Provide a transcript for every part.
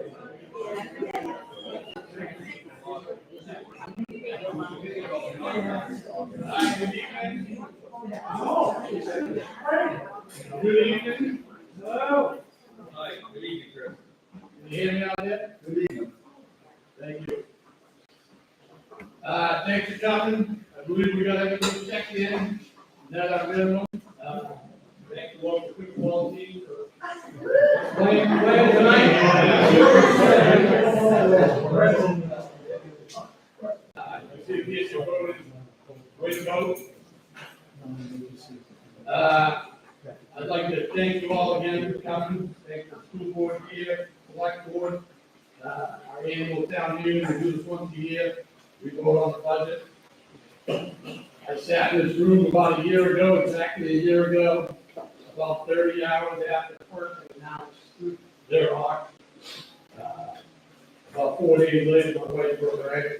Good evening. Hello. Hi. Good evening, Chris. Can you hear me out there? Good evening. Thank you. Thanks for coming. I believe we got everything checked in. Not our minimum. Thank you all for quick quality for playing tonight. You see the issue voted. Way to go. I'd like to thank you all again for coming. Thank the school board here, select board, our annual town meeting. We do this once a year. We vote on the budget. I sat in this room about a year ago, exactly a year ago, about 30 hours after the first announced their off. About 4 days later, my wife broke her ankle.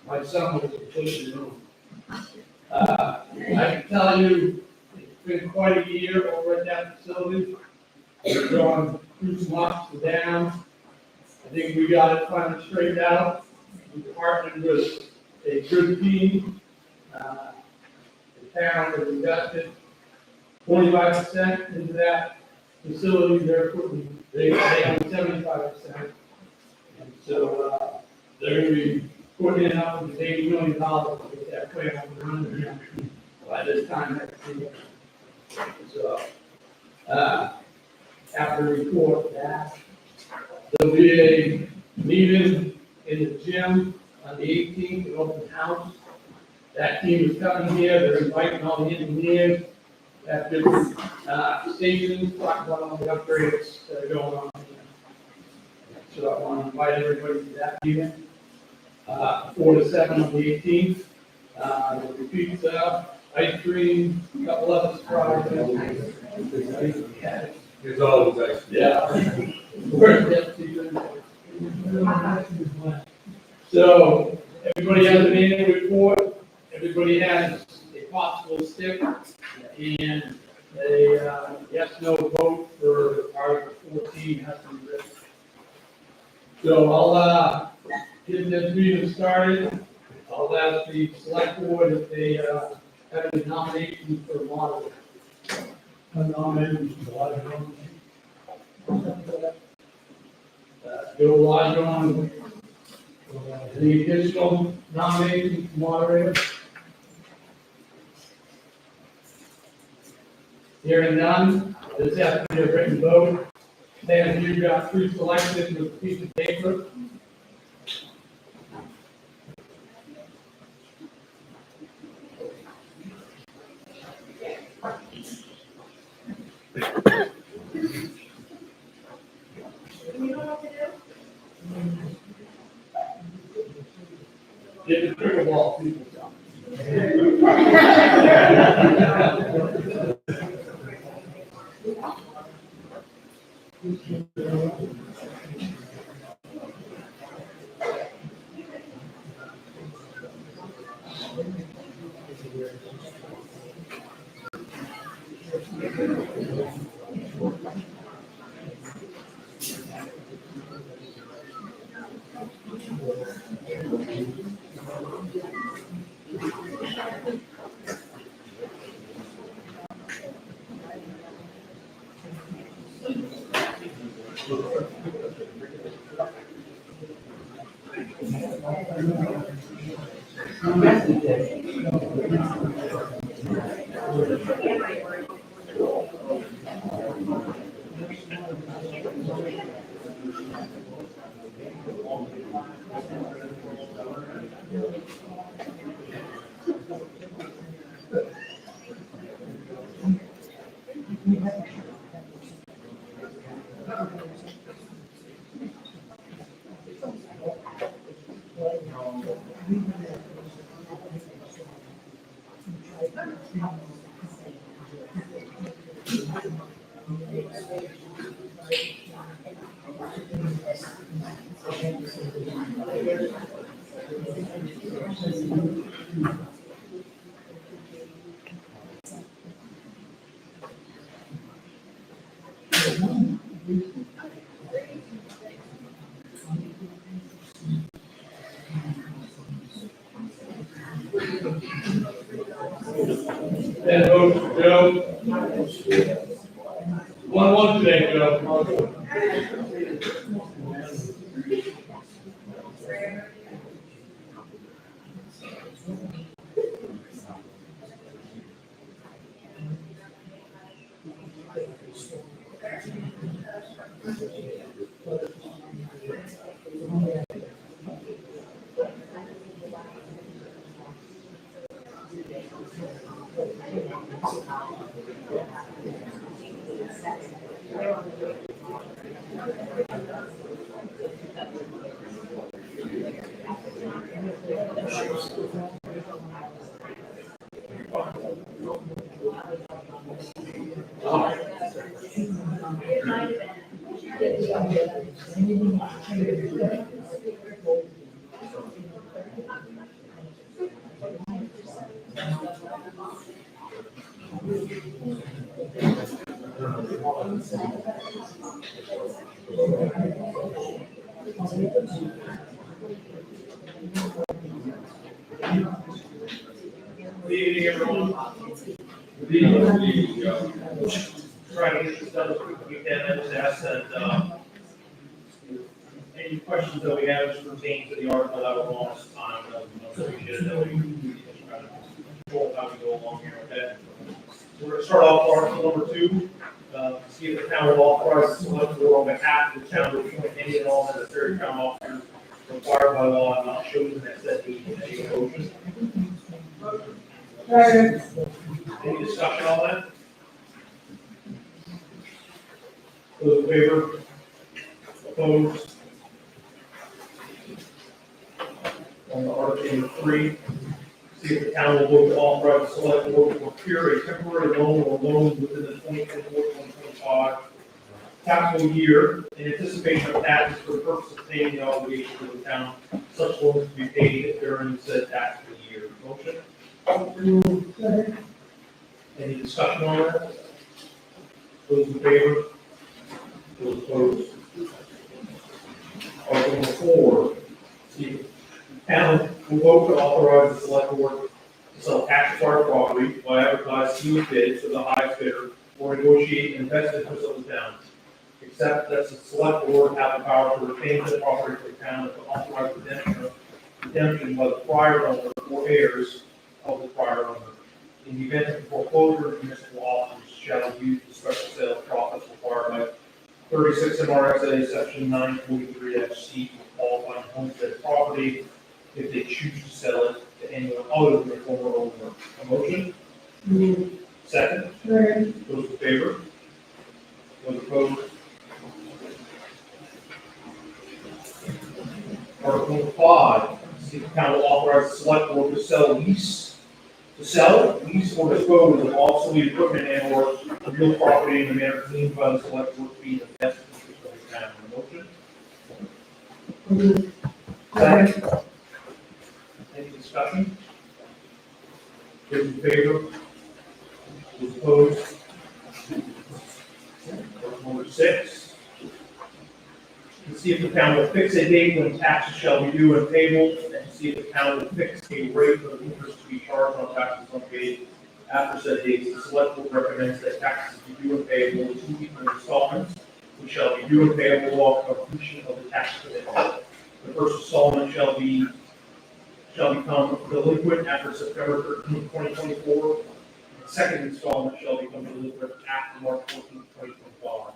My son was completely ruined. I can tell you, it's been quite a year over at that facility. We've gone through some ups and downs. I think we got it finally straightened out. We partnered with a good team. The town has invested 25% into that facility. They're putting, they own 75%. And so, they're going to be putting in up to $80 million to get that plant up and running again by this time next year. So, after the report that, there'll be a meeting in the gym on the 18th, an open house. That team is coming here, they're inviting all the engineers at different stations, talk about all the upgrades that are going on here. So I want to invite everybody to that meeting, 4 to 7 on the 18th. There'll be pizza, ice cream, a couple other surprises. It's always ice cream. Yeah. So, everybody has an annual report, everybody has a possible stick, and a yes/no vote for Article 14 has to be written. So I'll get this meeting started. I'll ask the select board if they have any nominations for moderator. Nominations for moderator. Bill Lodron. Any additional nominations for moderator? Hearing none, this has to be a written vote. Then you've got pre-selected with a piece of paper. Get the trigger ball, people. 10 votes for Joe. 1-1 today, Joe. Good evening, everyone. Good evening. Try to get this done as quickly as we can. I just ask that, any questions that we have just pertain to the article that was lost on, so we should know we try to control how we go along here, okay? So we're gonna start off article number 2, see if the town will authorize the select board on behalf of the town to appoint any and all necessary town officers required by law and not chosen at said meeting. Any motion? Any discussion on that? Those in favor? Opposed? On the article number 3, see if the town will vote to authorize the select board to procure a temporary loan or loans within the 2024-2025 taxable year in anticipation of taxes for the purpose of paying the obligation to the town. Such loans to be paid during said taxable year. Motion? Any discussion on that? Those in favor? Those opposed? Article number 4, see if the town will vote to authorize the select board to sell tax-acquired property by advertised sealed bids to the highest bidder or negotiate an investment interest of the town. Except that the select board have the power to retain the property for the town and to authorize redemption by the prior owner or heirs of the prior owner. In the event of foreclosure, municipal officers shall use the special sale profits required by 36 MRSA section 943-C for qualifying homestead property if they choose to sell it to anyone other than the former owner. A motion? Second? Those in favor? Those opposed? Article number 5, see if the town will authorize the select board to lease, or dispose of obsolete equipment and or real property in the manner deemed by the select board to be in the best interest of the town. Motion? Second. Any discussion? Those in favor? Those opposed? Article number 6. To see if the town will fix a date when taxes shall be due and payable, and see if the town will fix a rate of interest to be charged on taxes unpaid after said date. The select board recommends that taxes be due and payable in 2 equal installments, which shall be due and payable on completion of the tax commitment. The first installment shall become delinquent after September 13, 2024. The second installment shall become delinquent after March 14, 2025.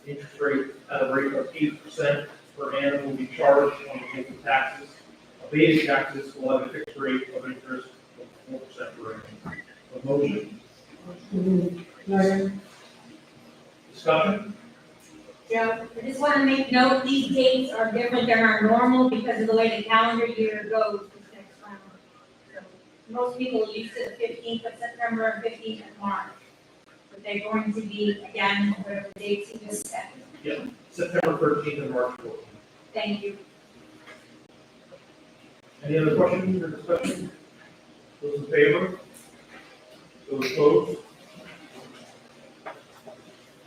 Interest rate at a rate of 8% per annum will be charged on the local taxes. Abated taxes will have a fixed rate of interest of 4% per annum. A motion? Discussion? Joe, I just want to make note, these dates are different than our normal because of the way the calendar year goes this next round. So most people use it the 15th of September and 15th of March. But they're going to be, again, whatever dates you just set. Yep, September 13th and March 14th. Thank you. Any other questions or discussion? Those in favor? Those opposed?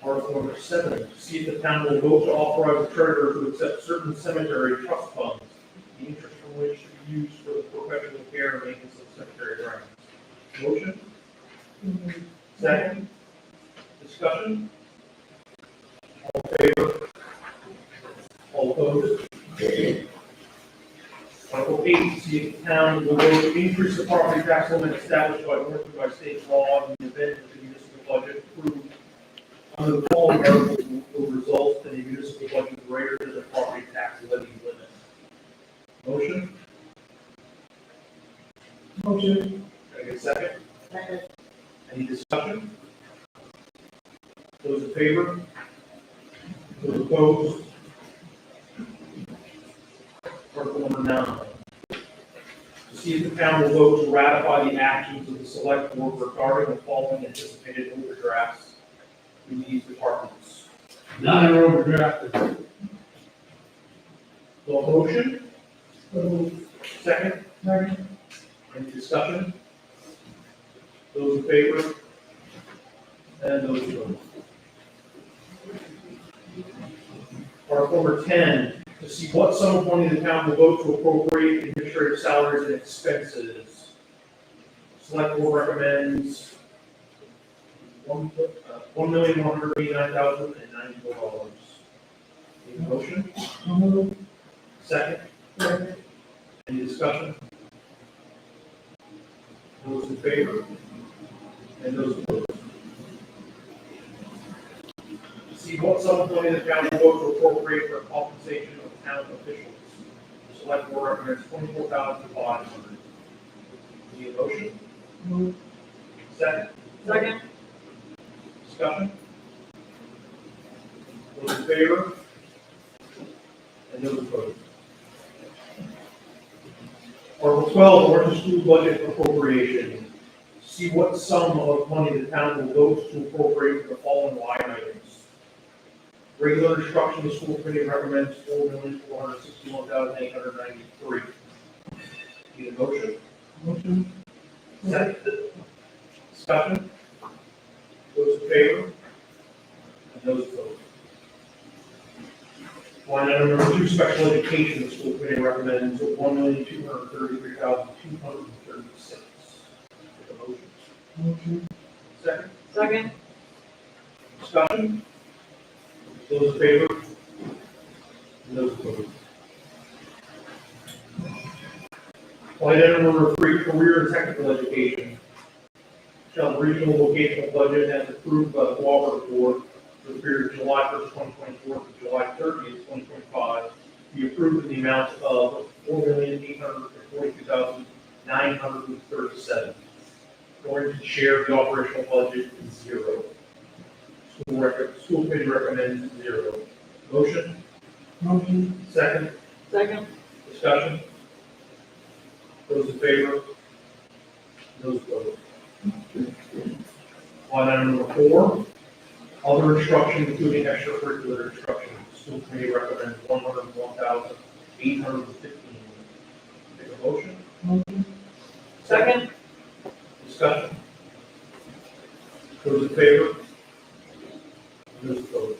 Article number 7, see if the town will vote to authorize the treasurer to accept certain cemetery trust funds, the interest from which should be used for the professional care and maintenance of cemetery grounds. Motion? Second. Discussion? All in favor? All opposed? Article 8, see if the town will vote to increase the property tax limit established by Orrington by state law in the event that the municipal budget approved under the following articles will result in a municipal budget greater than the property tax levy limit. Motion? Motion. Can I get a second? Second. Any discussion? Those in favor? Those opposed? Article number 9. To see if the town will vote to ratify the actions of the select board regarding the following anticipated overdrafts in these departments. Nine are overdrafted. So a motion? Second? Any discussion? Those in favor? And those opposed? Article number 10, to see what sum of money the town will vote to appropriate administrative salaries and expenses. Select board recommends $1,189,094. Need a motion? Second? Any discussion? Those in favor? And those opposed? See what sum of money the town will vote to appropriate for compensation of town officials. The select board recommends $24,500. Need a motion? Second? Second. Discussion? Those in favor? And those opposed? Article 12, Orrington School Budget Appropriation. See what sum of money the town will vote to appropriate for the following line items. Regular instruction, the school committee recommends $4,461,893. Need a motion? Motion. Second. Discussion? Those in favor? And those opposed? Line item number 2, special education, the school committee recommends $1,233,236. Take a motion. Motion. Second. Second. Discussion? Those in favor? And those opposed? Line item number 3, career and technical education. Shall the regional vocational budget as approved by the cooperative board for the period July 1st, 2024 to July 30th, 2025 be approved in the amount of $4,842,937. Orrington's share of the operational budget is 0. School committee recommends 0. Motion? Motion. Second? Second. Discussion? Those in favor? Those opposed? Line item number 4, other instruction including extracurricular instruction. School committee recommends $101,815. Take a motion? Motion. Second. Discussion? Those in favor? Those opposed?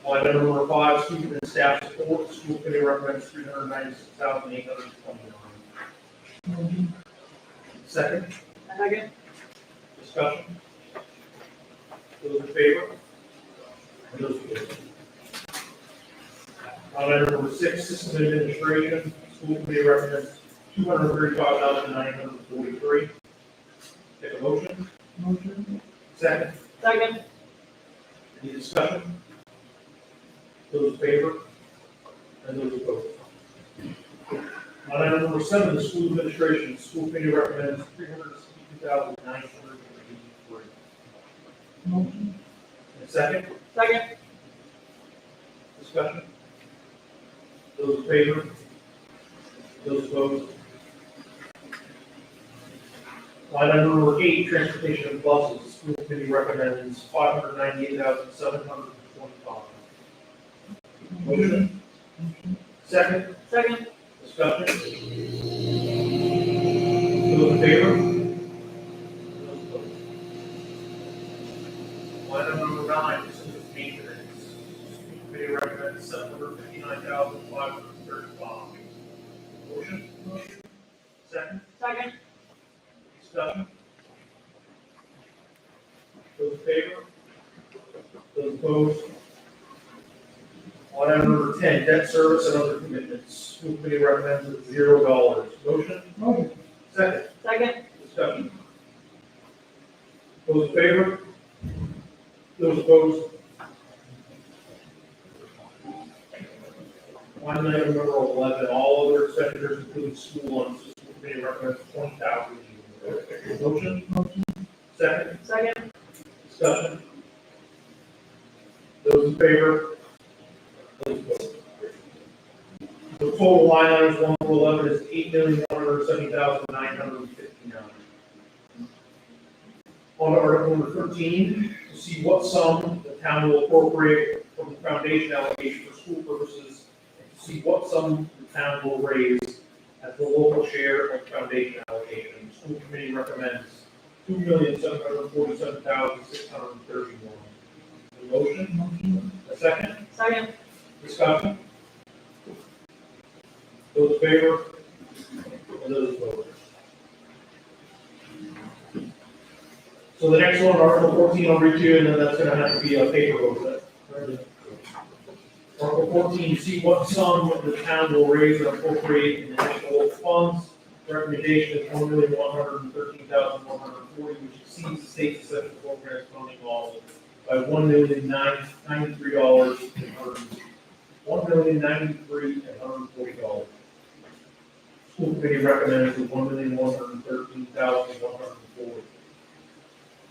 Line item number 5, student and staff support. School committee recommends $396,829. Second? Second. Discussion? Those in favor? And those opposed? Line item number 6, system administration. School committee recommends $235,943. Take a motion? Motion. Second? Second. Any discussion? Those in favor? And those opposed? Line item number 7, the school administration. School committee recommends $362,983. Motion. And second? Second. Discussion? Those in favor? Those opposed? Line item number 8, transportation and buses. School committee recommends $598,725. Motion? Second? Second. Discussion? Those in favor? Those opposed? Line item number 9, facilities maintenance. School committee recommends $759,535. Motion? Second? Second. Discussion? favor? Those opposed? On item number 10, debt service and other commitments. School committee recommends at $0. Motion? Motion. Second. Second. Discussion. Those in favor? Those opposed? Line item number 11, all other expenditures including school lunch. The school committee recommends $20,000. Motion? Motion. Second. Second. Discussion. Those in favor? Those opposed? The total line items 1 through 11 is $8,170,959. On to article number 13, to see what sum the town will appropriate from the foundation allocation for school purposes, and to see what sum the town will raise as the local share of foundation allocation. The school committee recommends $2,747,631. A motion? Motion. A second? Second. Discussion? Those in favor? And those opposed? So the next one, Article 14, I'll read to you, and then that's gonna have to be a paper vote. Article 14, to see what sum the town will raise and appropriate in additional local funds. Recommendation is $1,113,140, which exceeds the state's essential programs funding model by $1,093,140. School committee recommends $1,113,140.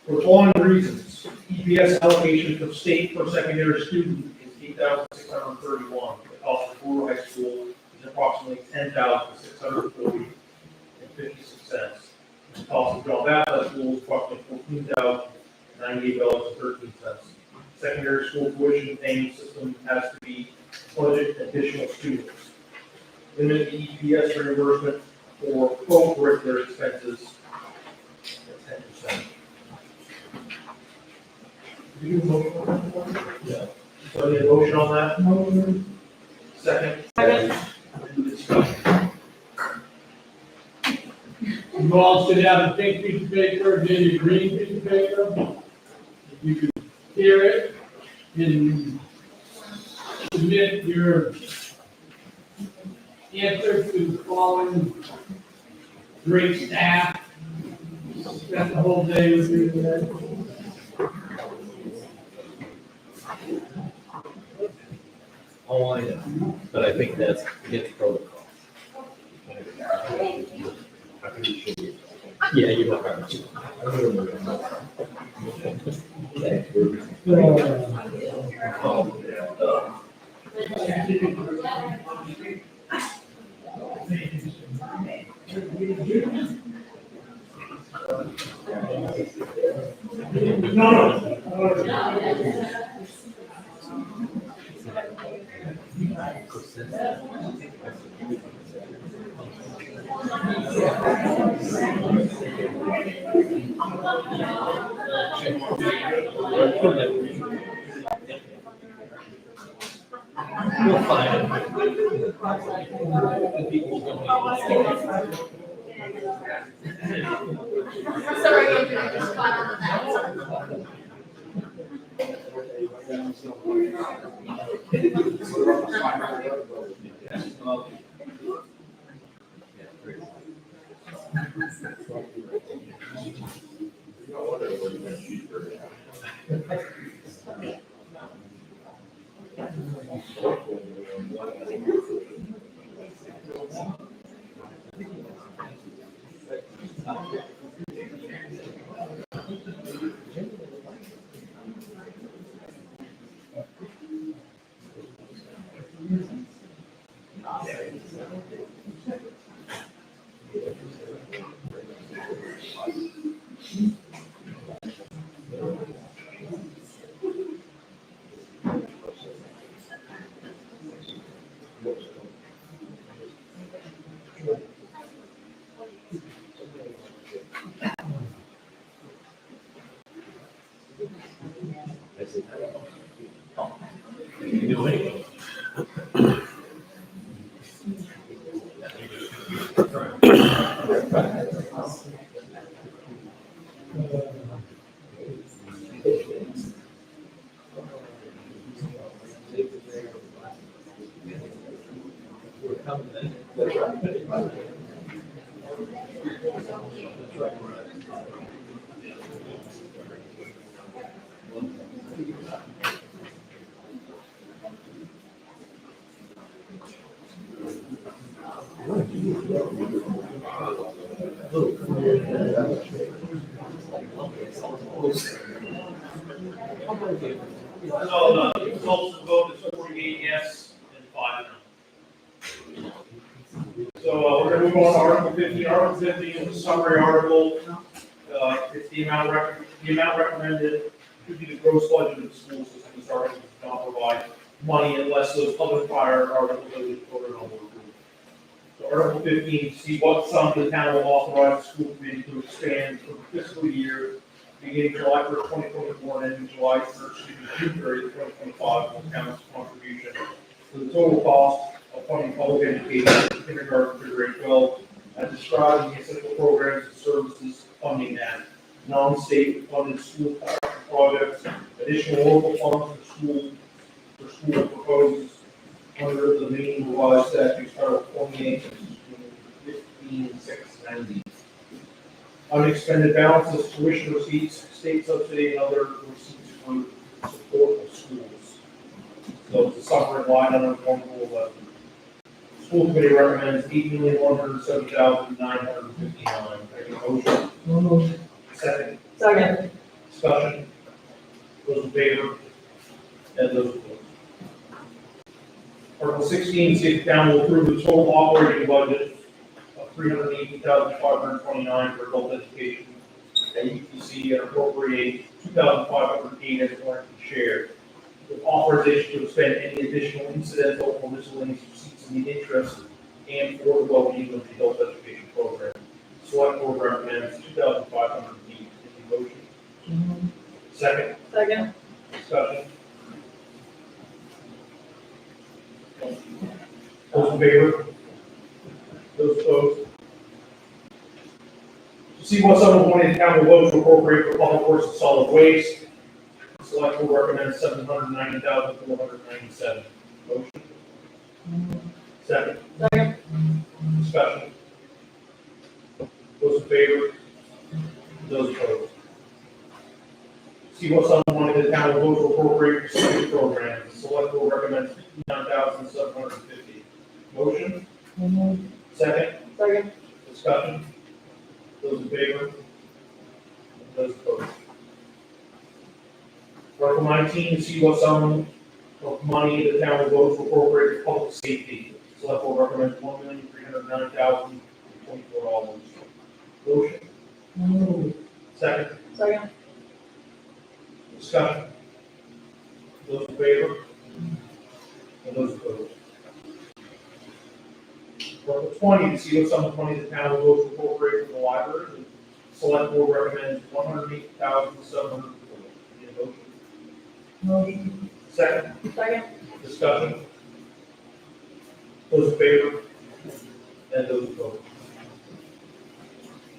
For the following reasons, EPS allocation for state per secondary student is $8,631. The cost of rural high school is approximately $10,640.56. The cost of John Baptist school is approximately $14,098.13. Secondary school tuition payment system has to be budget additional students. Limit the EPS reimbursement for co-curricular expenses at 10%. Do you motion on that? Yeah. So I need a motion on that? Motion. Second? Second. Any discussion? You all should have a pink piece of paper, then a green piece of paper. You can hear it and submit your answer to the following great staff. Spent the whole day with you today. Oh, I know, but I think that's against protocol. Yeah, you're not right. We'll find it. People don't Sorry, I just got on that. come then. So the results of the vote is 48 yes and 5 no. So we're gonna move on to Article 50. Article 50 is a summary article. It's the amount recommended to be the gross budget of the school system. This article does not provide money unless those other prior articles that we voted on were approved. So Article 15, see what sum the town will authorize the school committee to expand for the fiscal year beginning July 1st, 2024, and ending July 1st, June 30th, 2025, with the town's contribution to the total cost of funding public education, kindergarten through grade 12, as described in the essential programs and services funding that non-state funded school projects, additional local funds for school proposed under the main revised statutes, Title 28, 15,690. Unexpended balances, tuition receipts, state subsidy, and other receipts for support of schools. So it's a summary line item 111. School committee recommends $8,107,959. Motion. Second. Second. Discussion. Those in favor? And those opposed? Article 16, see if the town will approve the total operating budget of $380,529 for adult education at UPC and appropriate $2,508 as Orrington share, with authorization to expend any additional incidental or miscellaneous receipts in the interest and for the well-being of the adult education program. Select board recommends $2,508. Motion. Second. Second. Discussion. Those in favor? Those opposed? To see what sum of money the town will vote to appropriate for public works and solid waste, the select board recommends $790,497. Motion. Second. Second. Discussion. Those in favor? Those opposed? See what sum of money the town will vote to appropriate for safety programs, the select board recommends $59,750. Motion. Second. Second. Discussion. Those in favor? Those opposed? Article 19, to see what sum of money the town will vote to appropriate for public safety. Select board recommends $1,309,024. Motion. Second. Second. Discussion. Those in favor? And those opposed? Article 20, to see what sum of money the town will vote to appropriate for the library. The select board recommends $108,740. Need a motion? Motion. Second. Second. Discussion. Those in favor? And those opposed?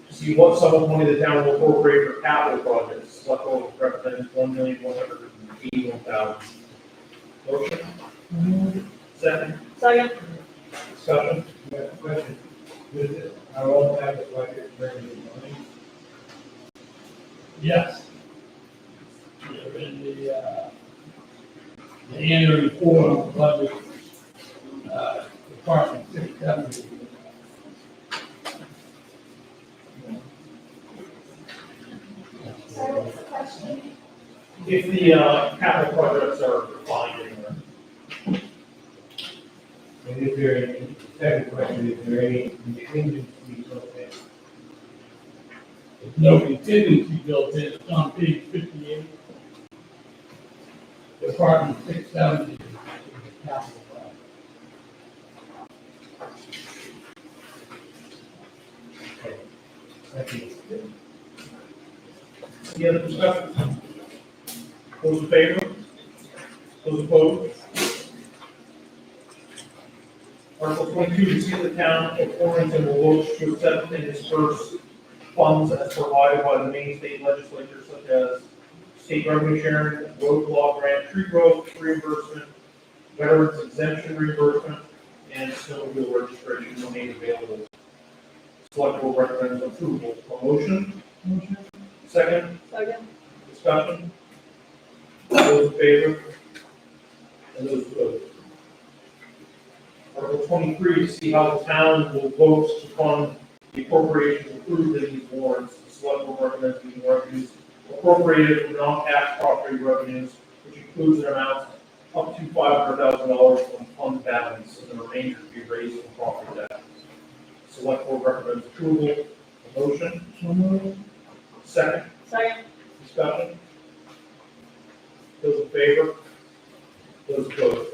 To see what sum of money the town will appropriate for capital projects. Select board recommends $1,181,000. Motion? Second. Second. Discussion. Question, does it, our own have a budget for any money? Yes. In the annual report on the budget, Department 670. Sorry, what's the question? If the capital projects are defined anywhere. And is there any, second question, is there any contingency built in? There's no contingency built in, it's on page 58. Department 670 is the capital project. Thank you. Any other discussion? Those in favor? Those opposed? Article 22, to see if the town of Orrington will vote to accept and disperse funds as provided by the Maine state legislature, such as state revenue sharing, road block grant, tree growth reimbursement, veterans exemption reimbursement, and and snowmobile registration remain available. Select board recommends approval. A motion? Motion. Second? Second. Discussion? Those in favor? And those opposed? Article 23, to see how the town will vote to fund the appropriations approved in these warrants. The select board recommends these revenues appropriated for non-tax property revenues, which includes an amount up to $500,000 from fund balance, and the remainder to be raised from property taxes. Select board recommends approval. A motion? So moved. Second? Second. Discussion? Those in favor? Those opposed?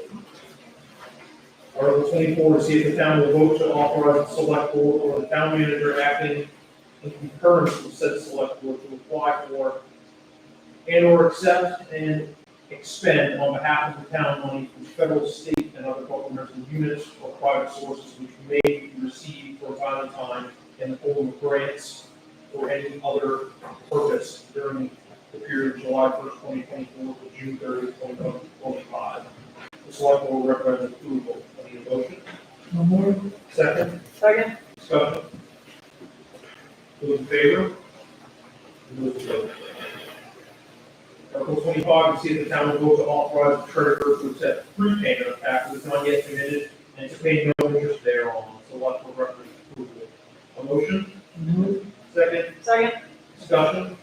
Article 24, to see if the town will vote to authorize the select board or the town manager acting in concurrence with said select board to apply for and/or accept and expend on behalf of the town money from federal, state, and other governmental units or private sources which may be received from time to time in the form of grants or any other purpose during the period of July 1st, 2024 to June 30th, 2025. The select board recommends approval. Any motion? So moved. Second? Second. Discussion? Those in favor? Those opposed? Article 25, to see if the town will vote to authorize the treasurer to accept prepayment of taxes not yet committed and to pay no interest thereon. Select board recommends approval. A motion? So moved. Second? Second. Discussion?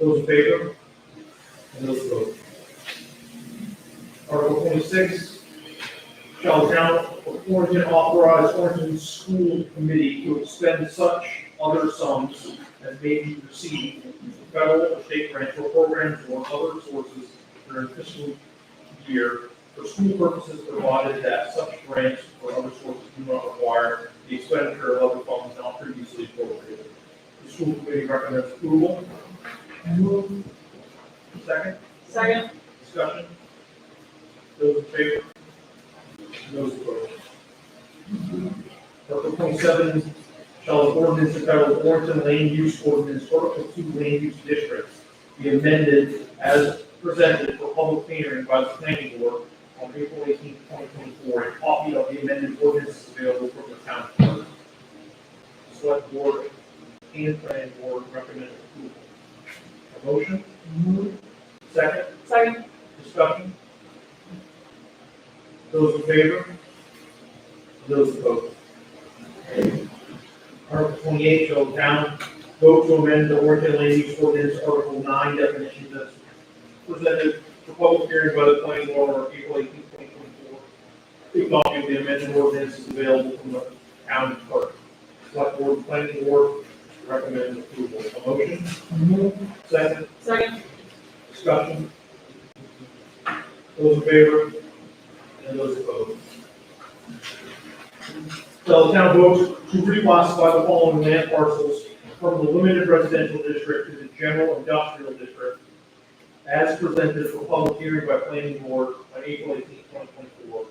Those in favor? And those opposed? Article 26, shall the town of Orrington authorize Orrington School Committee to expend such other sums as may be received from federal or state grants or programs or other sources during fiscal year for school purposes, provided that such grants or other sources do not require the expenditure of other funds not previously appropriated. The school committee recommends approval. So moved. Second? Second. Discussion? Those in favor? Those opposed? Article 27, shall the ordinance entitled Orrington Land Use Ordinance, Article 2 Land Use Districts be amended as presented for public hearing by the planning board on April 18, 2024. A copy of the amended ordinance is available from the town clerk. Select board and planning board recommend approval. A motion? So moved. Second? Second. Discussion? Those in favor? Those opposed? Article 28, shall the town vote to amend the Orrington Land Use Ordinance, Article 9 definitions as presented for public hearing by the planning board on April 18, 2024. A copy of the amended ordinance is available from the town clerk. Select board and planning board recommend approval. A motion? So moved. Second? Second. Discussion? Those in favor? And those opposed? Shall the town vote to reclassify the following land parcels from the limited residential district to the general industrial district as presented for public hearing by planning board on April 18, 2024.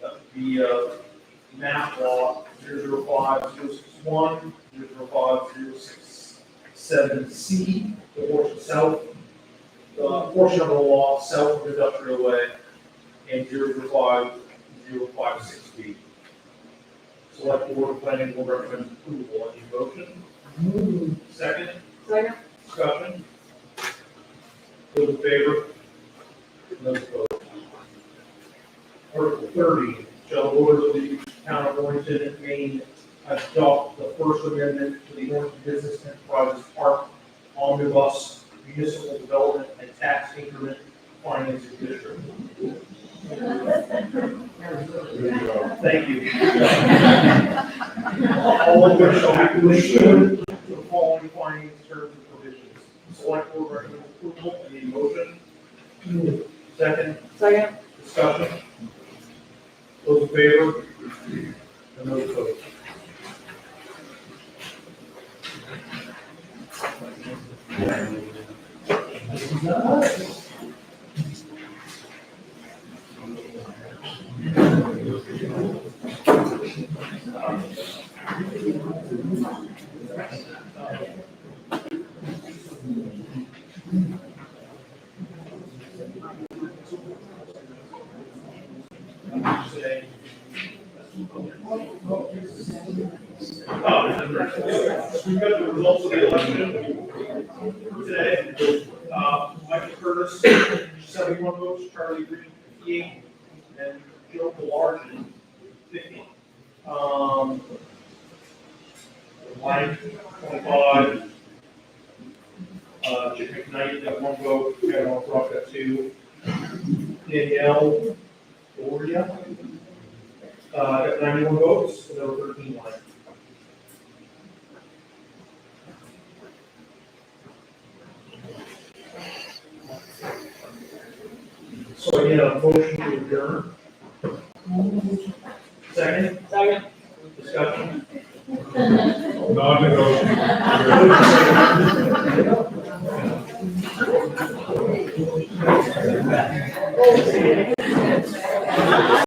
That would be, map law 005061, 05067C, the portion south, portion of the law south of Industrial Way, and 05056B. Select board planning will recommend approval. Any motion? So moved. Second? Second. Discussion? Those in favor? Those opposed? Article 30, shall the voters of the town of Orrington, Maine adopt the first amendment to the Orrington Business Enterprises Park Omnibus Municipal Development and Tax Increment Financing District. Thank you. All of which shall be pursuant to the following finance terms and provisions. Select board recommends approval. Any motion? Second? Second. Discussion? Those in favor? And those opposed? today. We've got the results of the election today. Michael Curtis, 71 votes, Charlie Green, 58, and Joe Belargin, 50. Mike, 25. Chip McKnight got 1 vote, Kevin Rock got 2. Danielle Doria, got 91 votes, and there were 13 lines. So I need a motion to adjourn. Second? Second. Discussion? Non-negotiable.